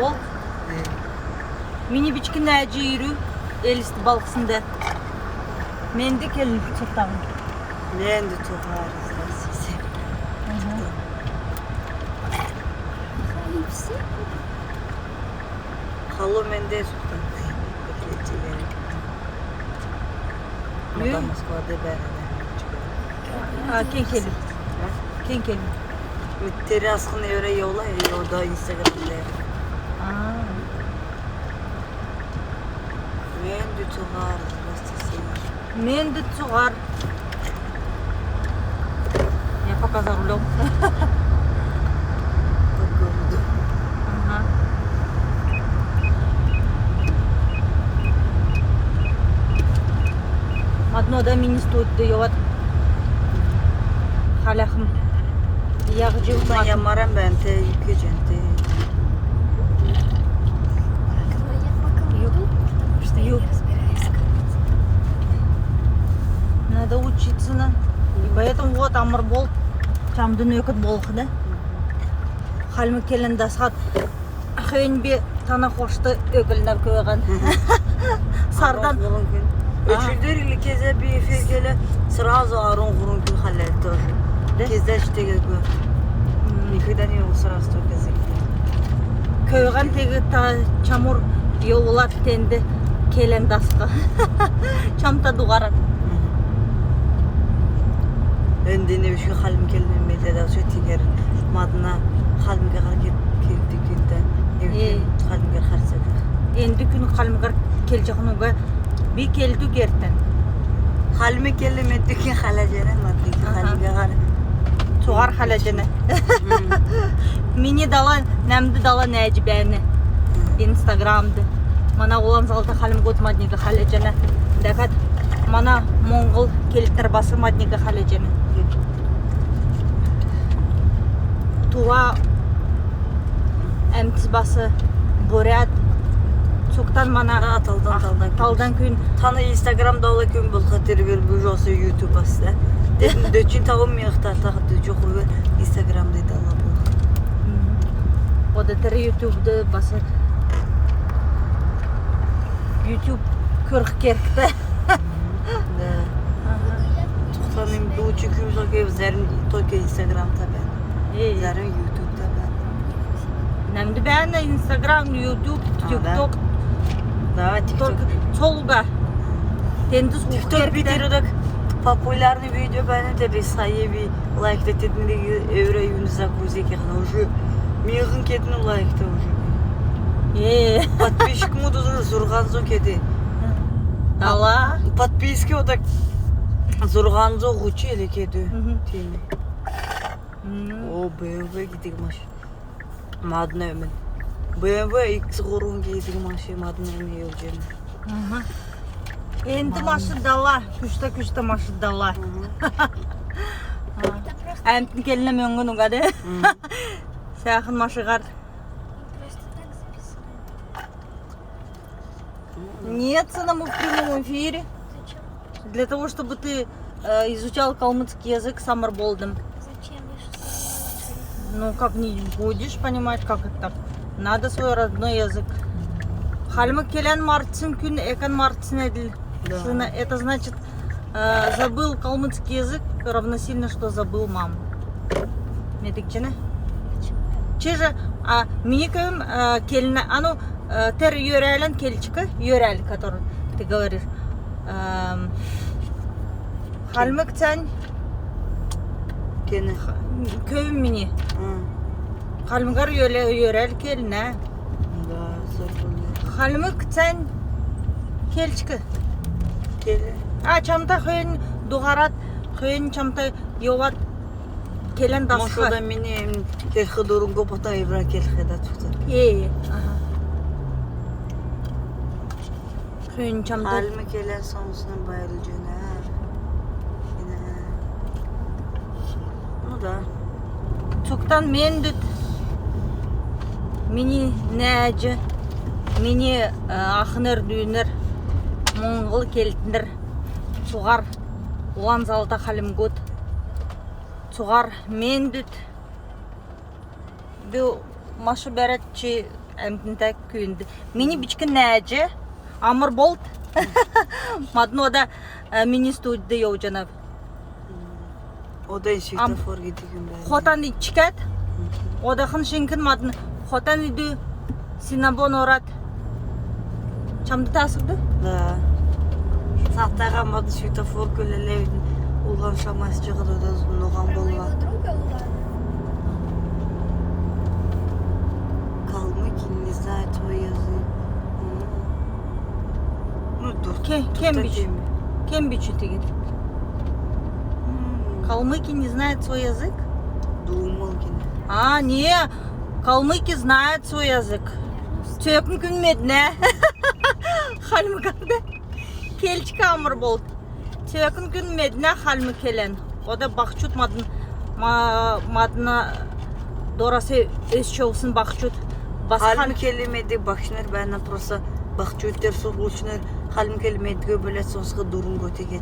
бол. Мені бичкін әжі үйрі, елісті балқысында. Мен де келін тұқтағым. Мен де тұғар, izlersin. Halı men de tutan. Mada Moskva'da beraber. Ken kelin. Ken kelin. Mütteri askını öyle yola o da Instagram'da. Men de tuğar. Men de tuğar. Я пока за рулем. Одно да мені стоит дойот. Халахым. Яғы жеу Ben yamarım ben te yıkayacağım te. Yok. Надо учиться на. И поэтому вот амыр болып, жамдың өкіт болқы да. Халмы келін дасқат. Хүйін бе тана қошты өкілініп көйған. Sardan. Üçüldür ili keze bir efir gele sırası arın kurun gün halletti olur. Kezdе işte gel gör. Никогда не был сразу только язык. Көйған тегі чамур еуылат тенді келен дасқы. Чамта дуғарат. Öndene bir şey halim gelmemeli de şu tiger madına halim gel geldi günde. Evet halim gel harcadı. Endi күн қалмығар кел жағынуға bir келді керттен. Halime gelmedi ki halacana maddi halim gel. Туғар халажаны. Мені дала, нәмді дала нәжі бәні. Инстаграмды. Мана олам залды халым көт маднеге халажаны. Дәкат мана Моңғол келттір басы маднеге халажаны. Туға әмтіз басы Бурят. Соқтан мана талдан күн. Tanı Instagram'da ola gün bul hatır ver bu josu YouTube asla. Dedim döçün tağım mıyıqtar tağı çok ve Instagram'da da Allah bu. O da teri YouTube'da bası. YouTube kırk kerkte. Da. Tuğtanım bu çünkü uzak zerin toke Instagram'da ben. Zerin YouTube'da ben. Nemdi ben de Instagram, YouTube, TikTok. Da TikTok. Çolga. Tendis TikTok videoda популярный видео бәні де бір сайы бір лайк дететіндегі өре юныза көзе кеғін уже меғын кетіні лайкты уже подписчик мұды зұрған зо кеді Дала подписки ода зұрған зо ғучы елі кеді тені о BMW кедігі маш мадына өмін BMW X ғұрын кедігі маш мадына өмін елжені Endi maşı dala, küçte maşı dala. Әмтін келіне мөңгін ұғады. Сәқін машы ғар. Нет, мы в прямом эфире. Для того, чтобы ты изучал калмыцкий язык, самар болдым. Зачем? Ну, как не будешь понимать, как это так. Надо свой родной язык. Халмы келен мартсын күн, экан мартсын әділ. Это значит, забыл калмыцкий язык, равносильно, что забыл маму. Медикчене? Чеже, миникым келіне, ану, тер йөрәлін келчікі, йөрәл, который ты говоришь. Халмык цән, көйім мені. Халмыгар йөрәл келіне. Халмык цән келчікі. Чамта хүйін дуғарат, хүйін чамта йоват келен дасқы. Машода мені келхі дұрын көпіта евра келхі да тұқты. Хүйін чамта... Халімі келен сонысының байылы жөнер. Ну да. Çoğdan men düt. Meni nәжі, meni ақыныр дүйінір, Моңғол келтіндір, суғар, оған залда қалым көт. Суғар мен дүт. Бұл машы бәрәтчі әмтінтәк күйінді. Мені бичкі нәжі, амыр болд. Мадын ода мини студияда еу жанап. Oda sветофор gidiyorum ben. Хотан чикат, ода хын шынкін мадын хотан иді Синабон орат. Çamdı tasıqdı? Da. Sahtaga madı sветофор kölelevdin. Ulan şaması çıkıdı da noğan bolva. Kalmak не знаю твой язык. Ну, dur. Кем бичу тегет? Калмыки не знают свой язык? Думал gene. А, не, калмыки знают свой язык. Түйекін күнмеді, не? Халмы қарды? Келчік амыр болды. Түйекін күнмеді, не? Халмы келен. Ода бақчут мадына дорасы өз çoğusun бақчут. Halım kelimedi bakşınır bana просто bakçutlar sorgulşunlar halım kelimedi böyle sonsuza durum göteket.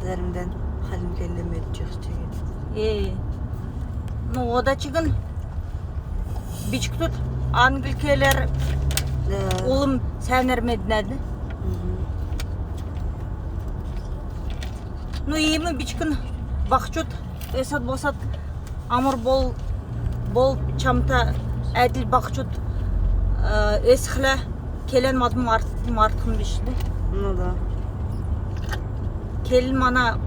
Zarimden halım kelimedi çıkacak. Ну, ода чигін бичік тут ангелкелер олым сәнермедін әді. Ну, емі бичкін бақчут өсат босат амыр бол чамта әділ бақчут өсіқлі келен мадым артқын бішді. Ну да. Келін мана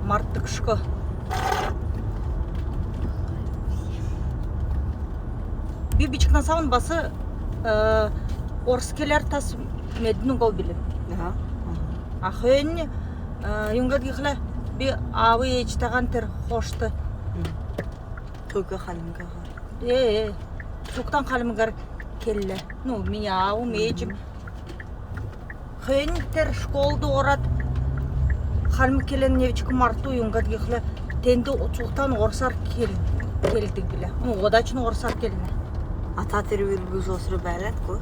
марттық шқы. Bir biçikten savun bası oraskeler tas medinu gov bilip. Aha. Ahön yungar gihla bir avı içtiğen ter hoştu. Köke halım kahar. Çoktan kalım gar kelle. No mi avı mecim. Hön ter şkoldu orat. Halım kellen nevçik martu yungar gihla tendi çoktan orsar keldik bile. O da için orsar kelne. Ata terivir bu sosru belet ko.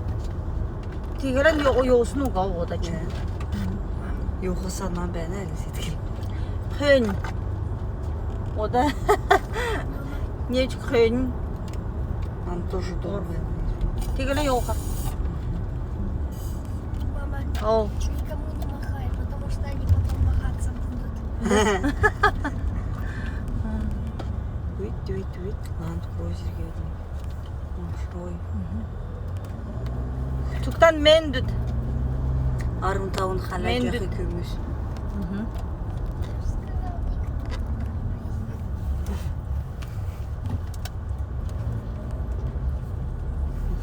Tigran yoğusunu gav o da için. Yoxu sana beni elisetkin. Hön. O da nevçik hön. Нам тоже дорого. Tigran yoğu. Мама, Ol. никому не махай, потому что они потом махаться будут. Вит. Lan projer geldi. Şoy. Çoktan mendüt. Arım tavun halacak hükümüz.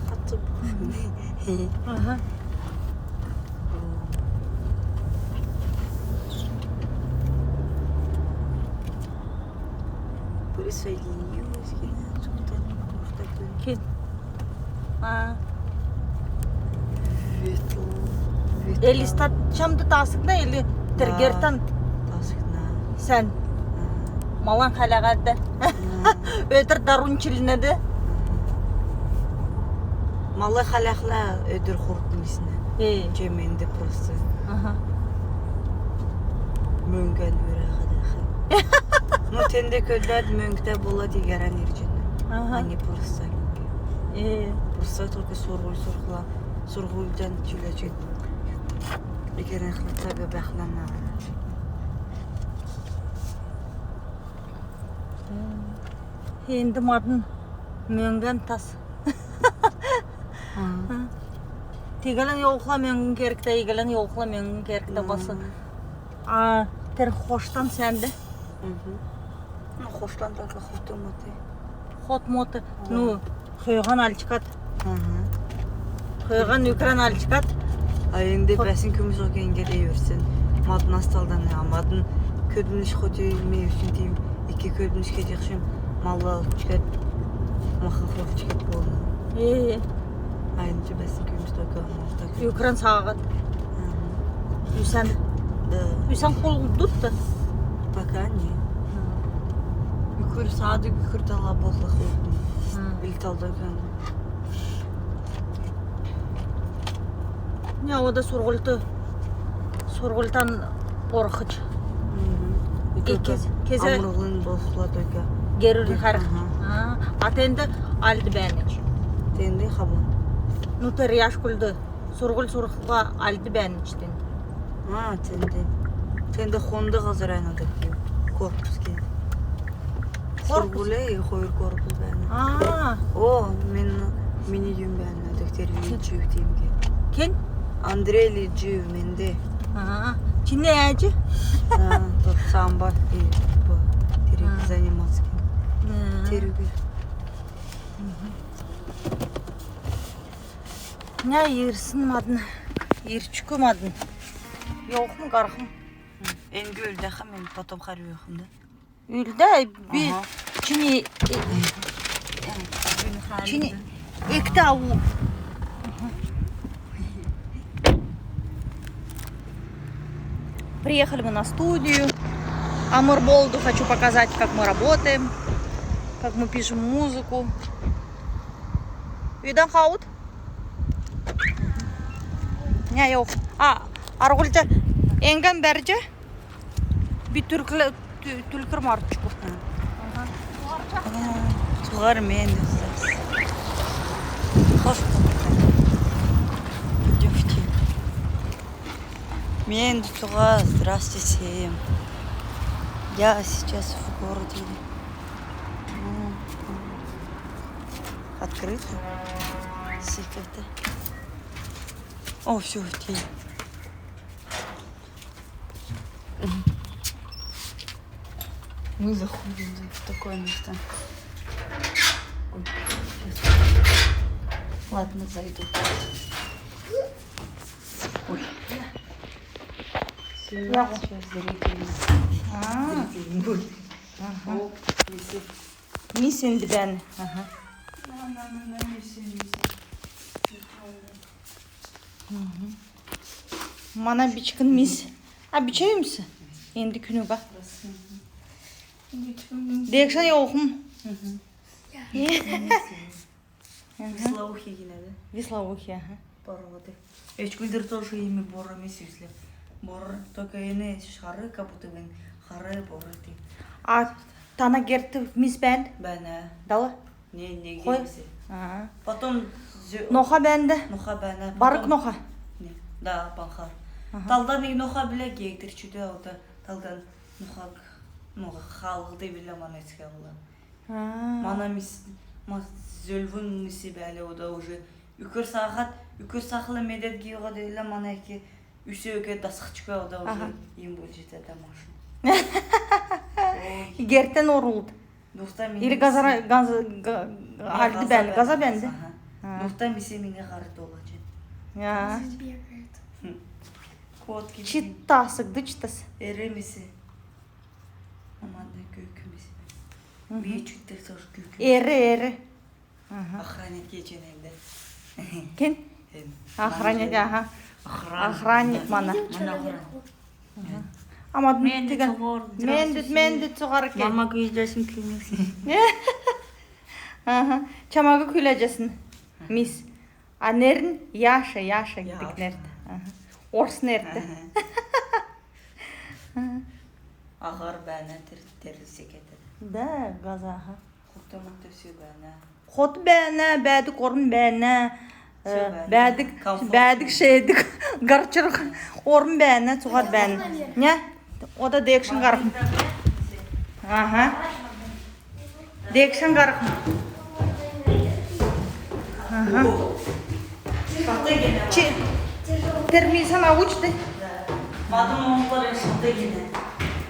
Hatı bu. Aha. Böyle söyleniyoruz yine. Çoktan orta gün. Kim? Ha. Elistat çamdı tasık ne eli tergertan Tasıkna. sen malan halagadı. Ötür darun çilinedi. Malı halakla ödür kurtun isine. Cemendi prosu. Aha. Möngen üre kadar. Mutende ködler mönkte bola digeran ircini. Aha. Hani prosa gibi. Prosa toki sorguldan çilecek. Eğer tabi beklana. Endi madın möngen tas. Tigelen yoğukla möngen kerkte, igelen yoğukla möngen kerkte bası. Ter hoştan sende. Hoşlan da hoştum ati. Hot motu. Nu, xöygan alçıkat. Xöygan yükran alçıkat. Ayında besin kümüz o genge deyiyorsun. Madın hastaldan ya. Madın ködünüş kodu mevsim diyeyim. İki ködünüş gecekşim. Malla alıp çıkart. Mahıflık çıkart bu oldu. Ayında besin kümüz o genge. Yükran sağıt. Üsen kol tuttu. Bak anne. Yukarı sağda yukarı dala bokluk oldu. İlk aldı kanı. Ya o da sorgultan orxıç. Keze Amrılığın bokladı. gerür harıq. Atendi aldı bəni. Тенди хабан. Ну терияш күлді. Сургул сурхуга алды бән içtin. Тенди. Тенди хонды қазір айнады. Корпус келді. Сургуле хойыр корпус бәні. О, мені үйім бәні. Доктор Лиджиев деймге. Кен? Андрей Лиджиев менде. Чине әжі? Тут самбо заниматься. Терюге. Не ерсін мадын. Ерчікі мадын. Yoğun qarxım. Engi öldəxəm, mən potom xarı yoxum da. Üldə bir Çini ekta у. Приехали мы на студию. Амурболду хочу показать, как мы работаем, как мы пишем музыку. Үйден қауыт? Не, yok. Арғылча Engen berce bir Türkür marçku. Tuğar men de. Hoş Девки. Мен Туга, здравствуйте. Я сейчас в городе. Открыто. Секреты. О, все, окей. Мы заходим в такое место. Ой, сейчас. Ладно, зайду. Ой. Сейчас зрители. Зрители будут. О, висит. Misin ben? Mana biçkin mis. Biçeyim misin? Endi günü bak. Dekşan yokum. Вислаухи yine de. Вислаухи. Пароды. Эчкүлдер тоже ими бора месюсле. Бор только эне шары капутывен. Хары боры ти. Тана герти mis ben. Бәне. Дала? Не Қой. гемсе. Потом Ноха бенде. Ноха бәне. Барык ноха. Не. Да, банхар. Талдан и ноха биле гектер чуде ота. Талдан ноха халгы биле манецке була. Мана мис зөлвүн миси бәле ода уже үкөр сахлы медет гига деле мана эки үсөкө дасыкчыка ода уже им болжете да машин. Gerten oruldu. Или газара алды бәлі, газа бәнді. Нухта миси менге қарыт олачы. Кот gibi. Çıtta sıkdı çıtası. Ere misi. Aman da kökü misi. Bir çütte sor kökü. Eri. Охранник geçen evde. Kim? Охранник, aha. Охранник mana. Ama mendit soğar ki. Mama güyeceğim kümesi. Çamağı külecesin. Mis. Nerin? Yaşa gittik nerede? Ors nerede? Ağır bana terisi getir. Da gaza. Kurtamak da şey bana. Хот бәне, бәдік орын бәне, бәдік şeydik, гарчырық орын бәне, суғат бәне. Не? O da dekşin qarqım. Dekşin qarqım. Термисан аучты. Madem onlara şatı yine.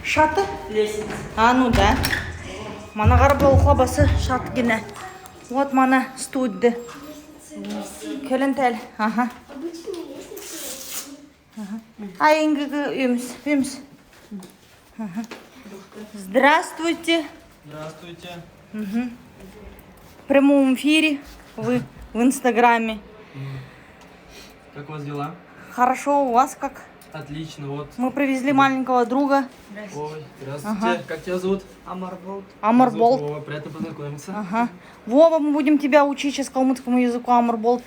Şatı? Лестница. Ну да. Мана қарып оқыла басы шат гіне. Вот мана студды. Көлін тәл. Айынгығы үйіміз. Здравствуйте. Здравствуйте. В прямом эфире. Вы в Инстаграме. Как у вас дела? Хорошо, у вас как? Отлично, вот. Мы привезли маленького друга. Ой, здравствуйте. Как тебя зовут? Амарболт. Амурболт. Меня зовут Вова, приятно познакомиться. Вова, мы будем тебя учить сейчас калмыцкому языку. Амурболт.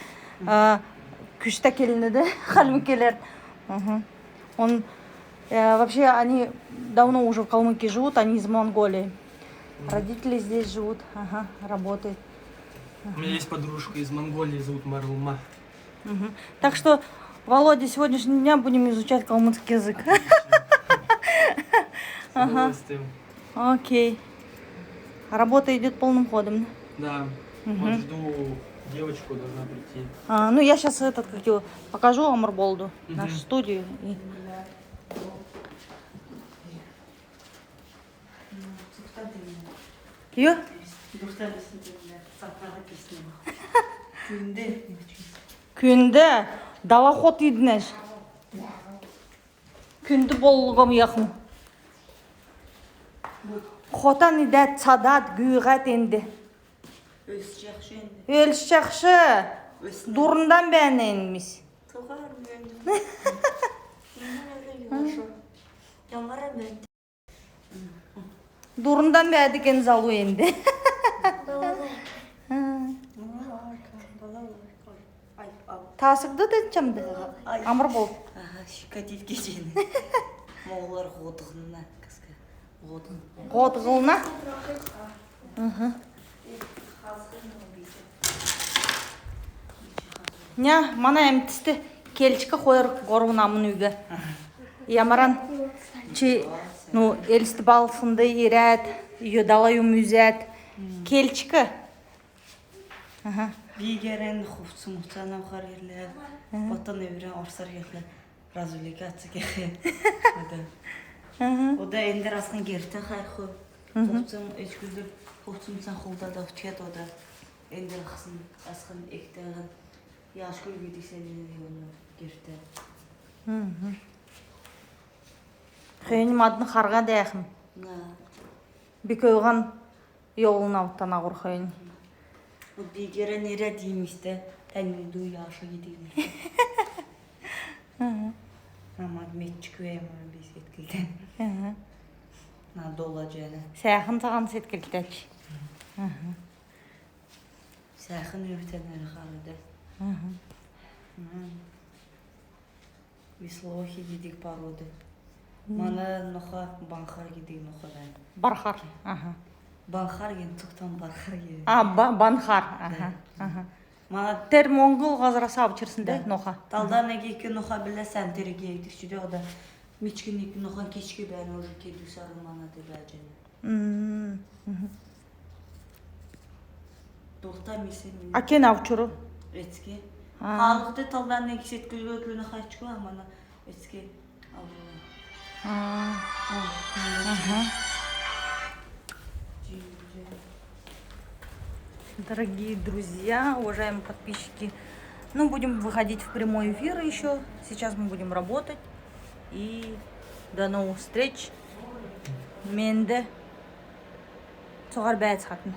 Күшті келінді де, халмыкелер. Он, вообще, они давно уже в Калмыкии живут, они из Монголии. Родители здесь живут, работают. У меня есть подружка из Монголии, зовут Марулма. Мгм. Так что, Володя, сегодняшнего дня будем изучать калмыцкий язык. С удовольствием. Окей. Работа идет полным ходом. Да. Вот жду девочку, должна прийти. Ну, я сейчас покажу Амурболду, Мгм. нашу студию. Ее? Күнді далахот идінеш. Күнді болуғым яқым. Хотан идет садат гүйғат енді. Өліш жақшы. Дұрындан бән енміз. Дұрындан бәдікен залу енді. Тасықты дәтчімді. Амыр бол. Шикатит кешені. Моғылар ғотығына. Ғотығылына. Ня, мана әмтісті келчікі қойыр ғорғынамын үйге. Ямаран, елісті балсынды ерәт, үйе далай өмізәт. Келчікі. Бигерен хуфсу мухтана харилер. Потом еврен орсар яхле. Развлекаться кехе. Ода эндер асқан герте хайху. Хуфсум эчкүлдүп, хуфсум сан хулда да утет ода. Эндер асқан эктеген. Яшкөл гидисен герте. Хейнім адын қарға дәйхім. Бек өйған yolun avtana qorxayın. Bu digərə nerə deymişdə, tənildu yaşı gidilir. Ama metçik vermem biz etkildən. Na dolacağını. Səxin tağın setkiltək. Səxin ötənləri xarıdı. Вислохи gidik parodu. Mana noxa banxar gidik noxadan. Barxar. Banxar gen tuqtan barxar gen. Banxar. Mana Ter Mongol qazrası abçırsında noxa. Taldan eki noxa bilə senteri geydik. Çünki o da miçkinlik noxa keçki bəni o kedi sarılmana debəcəni. Dolta misin? Aken avçuru. Etki. Halıqda taldan eki setkili ötlünü xaçqı amana etki avcılar. Дорогие друзья, уважаемые подписчики, ну будем выходить в прямой эфир еще. Сейчас мы будем работать. И до новых встреч. Менде. Соғар бәйт хатын.